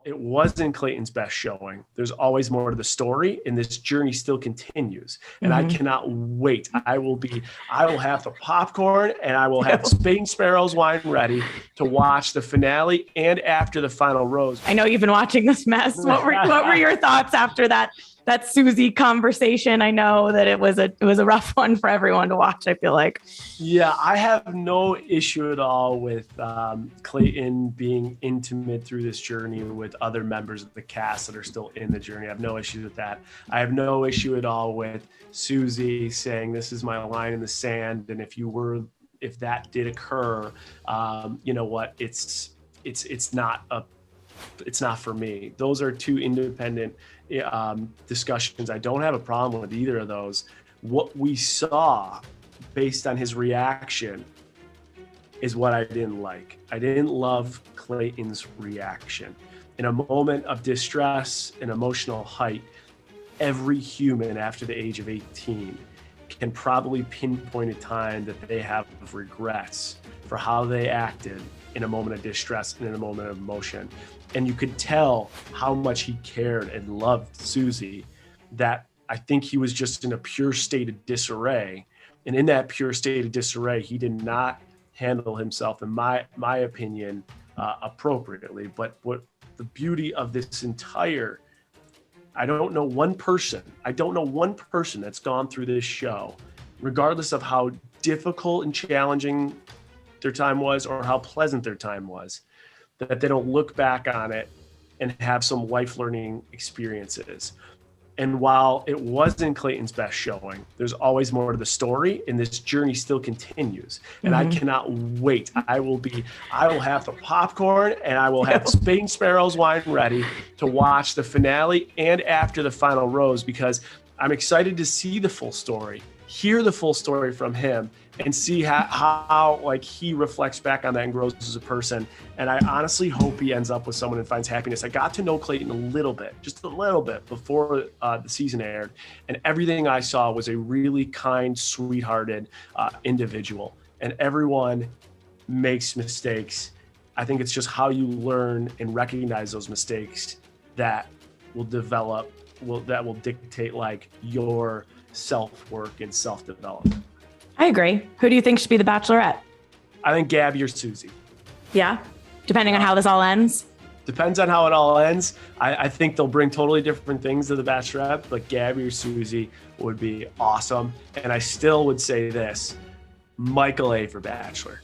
it wasn't Clayton's best showing, there's always more to the story, and this journey still continues. And I cannot wait. I will have the popcorn, and I will have Spain Sparrow's wine ready to watch the finale and after the final rose. I know you've been watching this mess. What were your thoughts after that Susie conversation? I know that it was a rough one for everyone to watch, I feel like. Yeah, I have no issue at all with Clayton being intimate through this journey with other members of the cast that are still in the journey. I have no issue with that. I have no issue at all with Susie saying, this is my line in the sand. And if that did occur, you know what, it's not for me. Those are two independent discussions. I don't have a problem with either of those. What we saw based on his reaction is what I didn't like. I didn't love Clayton's reaction. In a moment of distress and emotional height, every human after the age of 18 can probably pinpoint a time that they have regrets for how they acted in a moment of distress and in a moment of emotion. And you could tell how much he cared and loved Susie, that I think he was just in a pure state of disarray. And in that pure state of disarray, he did not handle himself, in my opinion, appropriately. But what the beauty of this entire, I don't know one person that's gone through this show, regardless of how difficult and challenging their time was or how pleasant their time was, that they don't look back on it and have some life learning experiences. And while it wasn't Clayton's best showing, there's always more to the story, and this journey still continues. And I cannot wait. I will have the popcorn, and I will have Spain Sparrow's wine ready to watch the finale and after the final rose, because I'm excited to see the full story, hear the full story from him, and see how like he reflects back on that and grows as a person. And I honestly hope he ends up with someone and finds happiness. I got to know Clayton a little bit, just a little bit, before the season aired, and everything I saw was a really kind, sweethearted individual. And everyone makes mistakes. I think it's just how you learn and recognize those mistakes that will dictate like your self-work and self-development. I agree. Who do you think should be the Bachelorette? I think Gabby or Susie. Yeah? Depending on how this all ends? Depends on how it all ends. I think they'll bring totally different things to the Bachelorette, but Gabby or Susie would be awesome. And I still would say this, Michael A for Bachelor.